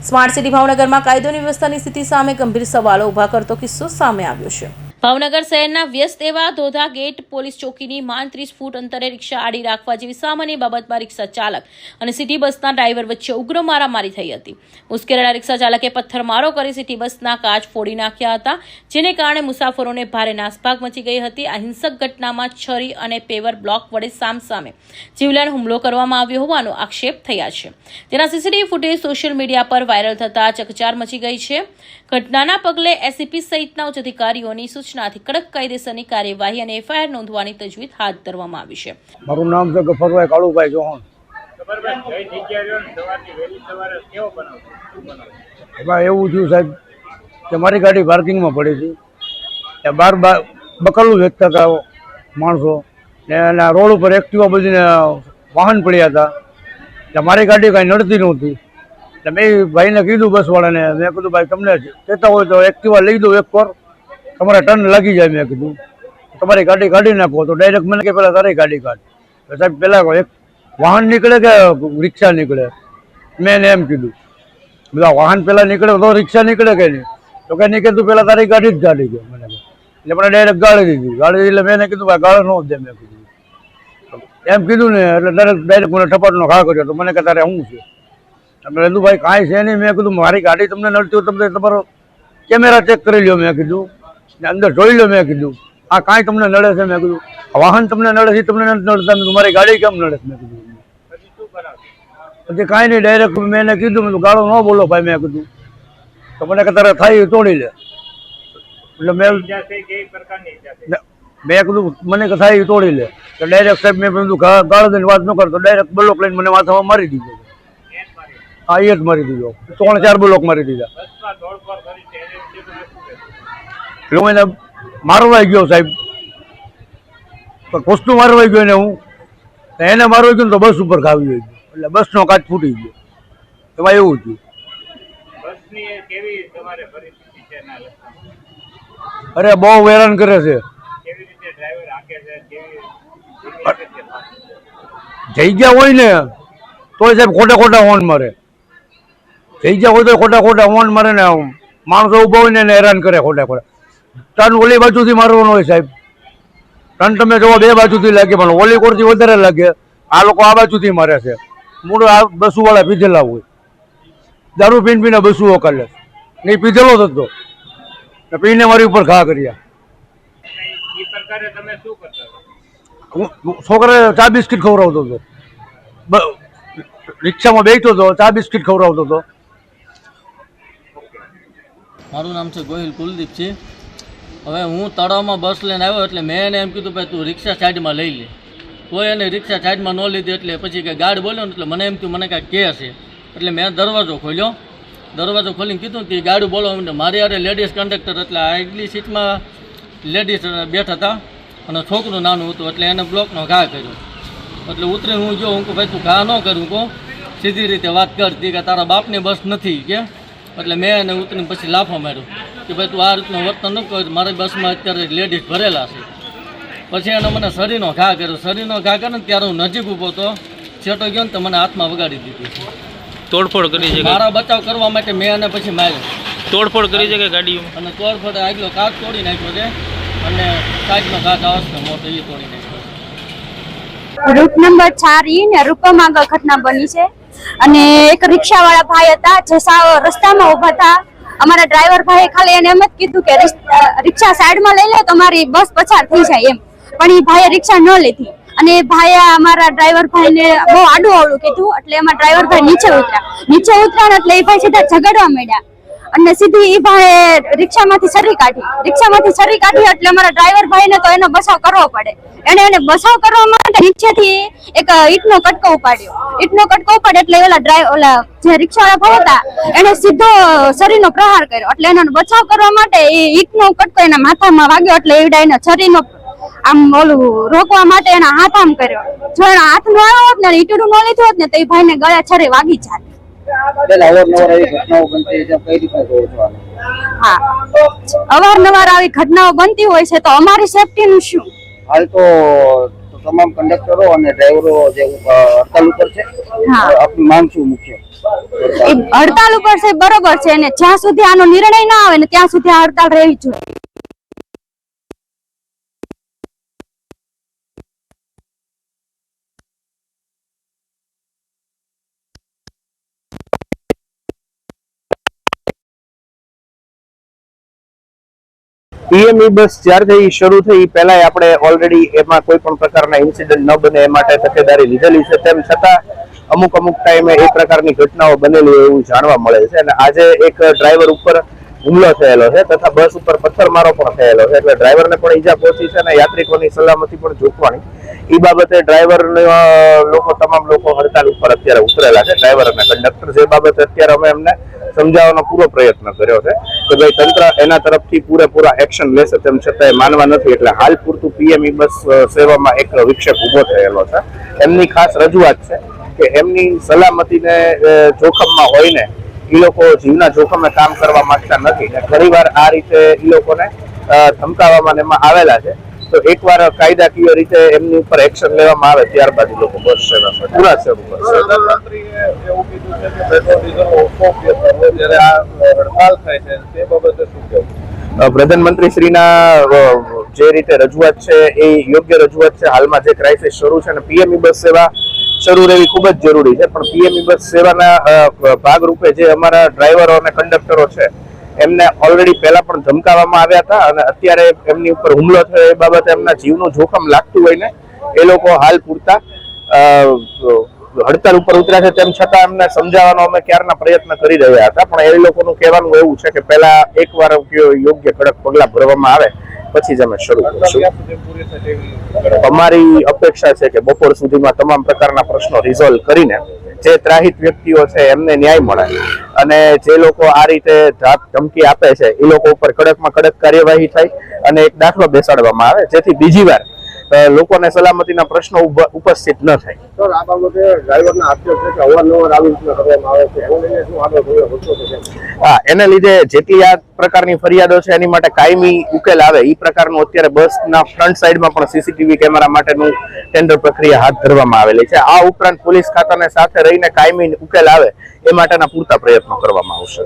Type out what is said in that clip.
Smart city ભાવનગરમાં કાયદોની વ્યવસ્થાની સ્થિતિ સામે ગંભીર સવાલો ઊભા કરતો કિસ્સો સામે આવ્યો છે। ભાવનગર શહેરના વ્યસ્ત એવા ધોધા ગેટ પોલીસ ચોકીની માંડ 30 ફૂટ અંતરે રિક્ષા આડી રાખવા જેવી સામાન્ય બાબતમાં રિક્ષા ચાલક અને સિટી બસના ડ્રાઈવર વચ્ચે ઉગ્ર મારામારી થઈ હતી। મુશ્કેલીના રિક્ષા ચાલકે પથ્થરમારો કરી સિટી બસના કાચ ફોડી નાખ્યા હતા, જેને કારણે મુસાફરોને ભારે નાસભાગ મચી ગઈ હતી। આ હિંસક ઘટનામાં છરી અને પેવર બ્લોક વડે સામસામે જીવલેણ હુમલો કરવામાં આવ્યો હોવાનો આક્ષેપ થયા છે, જેના સીસીટીવી ફૂટેજ સોશિયલ મીડિયા પર વાયરલ થતા ચકચાર મચી ગઈ છે। ઘટનાના પગલે એસીપી સહિતના ઉચ્ચ અધિકારીઓની સૂચનાથી કડક કાયદેસરની કાર્યવાહી અને એફઆઈઆર નોંધવાની તજવીજ હાથ ધરવામાં આવી છે। મારું નામ છે ગફરભાઈ કાળુભાઈ ચૌહાણ। એમાં એવું થયું સાહેબ કે મારી ગાડી પાર્કિંગમાં પડી હતી, એ બાર બકલું વેચતા હતા માણસો ને એના રોડ ઉપર એક્ટિવા બધીને વાહન પડ્યા હતા, એટલે મારી ગાડી કાંઈ નડતી નહોતી। એટલે મેં ભાઈને કીધું બસવાળાને, મેં કીધું ભાઈ તમને કહેતા હોય તો એક્ટિવા લઈ દો એક પર, તમારે ટર્ન લાગી જાય। મેં કીધું તમારી ગાડી કાઢી નાખો, તો ડાયરેક્ટ મને કે પહેલાં તારી ગાડી કાઢ। સાહેબ પહેલાં એક વાહન નીકળે કે રિક્ષા નીકળે, મેં એને એમ કીધું બધા વાહન પહેલાં નીકળે તો રિક્ષા નીકળે કે નહીં, તો કે નહીં કીધું પહેલાં તારી ગાડી જ ગાડી ગયો મને, એટલે મને ડાયરેક્ટ ગાળી દીધી। એટલે મેં એને કીધું ભાઈ ગાળો ન દે, મેં કીધું એમ કીધું ને, એટલે ડાયરેક્ટ મને ઠપાટનો ઘા કર્યો। તો મને કે તારે શું છે? મેં કીધું ભાઈ કાંઈ છે નહીં। મેં કીધું મારી ગાડી તમને નડતી હોય તમને તમારો કેમેરા ચેક કરી લ્યો, મેં કીધું અંદર જોઈ લો, મેં કીધું આ કાંઈ તમને નડે છે? મેં કીધું વાહન તમને નડે છે, તમને નથી નડતા, મારી ગાડી કેમ નડે છે? મેં કીધું પછી કાંઈ નહીં, ડાયરેક્ટ મેં એને કીધું મેં ગાળો ન બોલો ભાઈ, મેં કીધું તો મને કે તારે થાય તોડી લે। એટલે મેં કીધું મને કે થાય તોડી લે, તો ડાયરેક્ટ સાહેબ મેં કીધું ગાળો દઈને વાત ન કરતો, ડાયરેક્ટ બ્લોક લઈને મને માથામાં મારી દીધો। હા, એ જ મારી દીધો, 3-4 બ્લોક મારી દીધા। એટલે હું એને મારવાઈ ગયો સાહેબ, વસ્તુ મારવાઈ ગયો ને હું એને મારવાઈ ગયો તો બસ ઉપર ખાવી ગયો, એટલે બસનો કાચ ફૂટી ગયો। એમાં એવું થયું। અરે બહુ હેરાન કરે છે, જઈ ગયા હોય ને તોય સાહેબ ખોટા ખોટા હોર્ન મારે, જઈ ગયા હોય તો ખોટા ખોટા હોર્ન મારે ને માણસો ઉભા હોય ને એને હેરાન કરે ખોટા ખોટા। ટર્ન ઓલી બાજુથી મારવાનો હોય સાહેબ, ટર્ન તમે જોવો 2 બાજુથી લાગે, પણ ઓલી કોરથી વધારે લાગે। આ લોકો આ બાજુથી મારે છે, મૂળ આ બસુવાળા પીધેલા હોય, દારૂ પીને બસુ ઓકાલે નહીં, પીધેલો જ હતો પીને મારી ઉપર ઘા કર્યા। છોકરા ચા બિસ્કીટ ખવડાવતો હતો, રિક્ષામાં બેઠો હતો, ચા બિસ્કીટ ખવડાવતો હતો। મારું નામ છે ગોહિલ કુલદીપ છે। હવે હું તળાવમાં બસ લઈને આવ્યો, એટલે મેં એને એમ કીધું ભાઈ તું રિક્ષા સાઈડમાં લઈ લે, કોઈ એને રિક્ષા સાઈડમાં ન લીધી। એટલે પછી કે ગાર્ડ બોલ્યો ને, એટલે મને એમ થયું મને કાંઈ કે છે, એટલે મેં દરવાજો ખોલ્યો, દરવાજો ખોલીને કીધું કે ગાડી બોલવા માંડે। મારી યારે લેડીઝ કંડક્ટર, એટલે આગલી સીટમાં લેડીઝ બેઠા હતા અને છોકરું નાનું હતું, એટલે એને બ્લોકનો ઘા કર્યો। એટલે ઉતરીને હું ગયો, હું કહું ભાઈ તું ઘા ન કરું, કહું સીધી રીતે વાત કરતી કે તારા બાપની બસ નથી કે। એટલે મેં એને ઉતરીને પછી લાફો માર્યો કે ભાઈ તું આ રીતનું વર્તન ન કર, મારી બસમાં અત્યારે લેડીઝ ભરેલા છે। પછી એને મને શરીરનો ઘા કર્યો, શરીરનો ઘા કરે ને ત્યારે હું નજીક ઊભો હતો, છેટો ગયો ને તો મને હાથમાં વગાડી દીધી, તોડફોડ કરી છે। મારા બચાવ કરવા માટે મેં એને પછી માર્યો, તોડફોડ કરી છે કે ગાડીઓ, અને તોડફોડ આગલો કાચ તોડી નાખ્યો છે અને સાઈડનો કાચ આવશે મોટો એ તોડી નાખ્યો। રૂટ નંબર 4 ને રૂપમ આગળ ઘટના બની છે, અને એક રિક્ષાવાળા ભાઈ હતા જે સાવ રસ્તામાં ઊભા હતા। અમારા ડ્રાઈવર ભાઈએ ખાલી એને એમ જ કીધું કે રિક્ષા સાઈડમાં લઈ લે તો મારી બસ પસાર થઈ જાય એમ, પણ એ ભાઈએ રિક્ષા ન લીધી, અને એ ભાઈએ અમારા ડ્રાઈવર ભાઈને બહુ આડું અવળું કીધું। એટલે એમાં ડ્રાઈવર ભાઈ નીચે ઉતર્યા એટલે એ ભાઈ સીધા ઝઘડવા માંડ્યા, અને સીધી એ ભાઈ રિક્ષામાંથી છરી કાઢી એટલે અમારા ડ્રાઈવર ભાઈને તો એનો બચાવ કરવો પડે। એને બચાવ કરવા માટે નીચેથી એક ઈંટનો કટકો ઉપાડ્યો, એટલે ઓલા જે રિક્ષાવાળા ભાઈ હતા એને સીધો છરીનો પ્રહાર કર્યો। એટલે એનો બચાવ કરવા માટે એ ઈંટનો કટકો એના માથામાં વાગ્યો, એટલે એવડા એના છરીનો આમ ઓલું રોકવા માટે એના હાથ આમ કર્યો। જો એના હાથ નો આવ્યો હોત ને ઈંટડું ન લીધું હોત ને તો એ ભાઈને ગળે છરી વાગી જાત। હા, અવારનવાર આવી ઘટનાઓ બનતી હોય છે, તો અમારી સેફટી નું શું? હાલ તો તમામ કંડક્ટરો અને ડ્રાઈવરો જે હડતાલ ઉપર છે હા. આપની માંગ શું મુખ્ય? એ હડતાલ ઉપર છે બરોબર છે, અને જ્યાં સુધી આનો નિર્ણય ના આવે ને ત્યાં સુધી આ હડતાલ રહેવી જોઈએ. પીએમઈ બસ જ્યારથી શરૂ થઈ પહેલા આપણે ઓલરેડી એમાં કોઈ પણ પ્રકારના ઇન્સિડન્ટ ન બને એ માટે તકેદારી લીધેલી છે. તેમ છતાં અમુક ટાઈમે એ પ્રકારની ઘટનાઓ બનેલી હોય એવું જાણવા મળે છે. અને આજે એક ડ્રાઈવર ઉપર હુમલો થયેલો છે તથા બસ ઉપર પથ્થરમારો પણ થયેલો છે, એટલે ડ્રાઈવરને પણ ઈજા પહોંચી છે અને યાત્રિકોની સલામતી પણ જોખવાણી. એ બાબતે ડ્રાઈવર લોકો તમામ લોકો હડતાલ ઉપર અત્યારે ઉતરેલા છે, ડ્રાઈવર અને કંડક્ટર. જે બાબતે અત્યારે અમે એમને સમજાવવાનો પૂરો પ્રયત્ન કર્યો છે કે ભાઈ તંત્ર એના તરફથી પૂરેપૂરા એક્શન લેશે, તેમ છતાં માનવા નથી. એટલે હાલ પૂરતું પીએમઈ બસ સેવામાં એક વિક્ષેપ ઉભો થયેલો છે. એમની ખાસ રજૂઆત છે કે એમની સલામતીને જોખમમાં હોય ને એ લોકો જીવના જોખમે કામ કરવા માંગતા નથી ને ઘણીવાર આ રીતે એ લોકોને ધમકાવવામાં એમાં આવેલા છે. તો એકવાર કાયદાકીય રીતે એમની ઉપર એક્શન લેવામાં આવે ત્યારબાદ એ લોકો બસ સેવા પૂરા શરૂ કરશે. પ્રધાનમંત્રીએ એવું કીધું છે કે પેટ્રોલ ડીઝલનો ઓછો ઉપયોગ કરવો, જ્યારે આ હડતાલ થાય છે તે બાબતે શું કહેવું? પ્રધાનમંત્રી શ્રીના જે રીતે રજૂઆત છે એ યોગ્ય રજૂઆત છે. હાલમાં જે ક્રાઇસિસ શરૂ છે અને પીએમઈ બસ સેવા શરૂ રહેવી ખૂબ જ જરૂરી છે, પણ પીએમઈ બસ સેવાના ભાગરૂપે જે અમારા ડ્રાઈવરો અને કંડક્ટરો છે એમને ઓલરેડી પહેલા પણ ધમકાવવામાં આવ્યા હતા અને અત્યારે એમની ઉપર હુમલો થયો એ બાબતે એમના જીવનું જોખમ લાગતું હોય ને એ લોકો હાલ પૂરતા હડતાલ ઉપર ઉતર્યા છે. તેમ છતાં એમને સમજાવવાનો અમે ક્યારના પ્રયત્ન કરી રહ્યા હતા, પણ એ લોકોનું કહેવાનું એવું છે કે પહેલા એકવાર યોગ્ય કડક પગલાં ભરવામાં આવે પછી જ અમે શરૂ કરીશું. અમારી અપેક્ષા છે કે બપોર સુધીમાં તમામ પ્રકારના પ્રશ્નો રિઝોલ્વ કરીને જે ત્રાહિત વ્યક્તિઓ છે એમને ન્યાય મળે અને જે લોકો આ રીતે ધમકી આપે છે એ લોકો ઉપર કડકમાં કડક કાર્યવાહી થાય અને એક દાખલો બેસાડવામાં આવે જેથી બીજી વાર લોકોને સલામતીના પ્રશ્નો ઉપસ્થિત ન થાય. સર, આ બાબતે ડ્રાઈવરના આક્ષેપ છે કે અવારનવાર આવી રીતના કરવામાં આવે છે, એને લઈને શું આગળ હા, એને લીધે જેટલી આ પ્રકારની ફરિયાદો છે એની માટે કાયમી ઉકેલ આવે એ પ્રકારનું અત્યારે બસના ફ્રન્ટ સાઈડમાં પણ સીસીટીવી કેમેરા માટેનું ટેન્ડર પ્રક્રિયા હાથ ધરવામાં આવેલી છે. આ ઉપરાંત પોલીસ ખાતાને સાથે રહીને કાયમી ઉકેલ આવે એ માટેના પૂરતા પ્રયત્નો કરવામાં આવશે.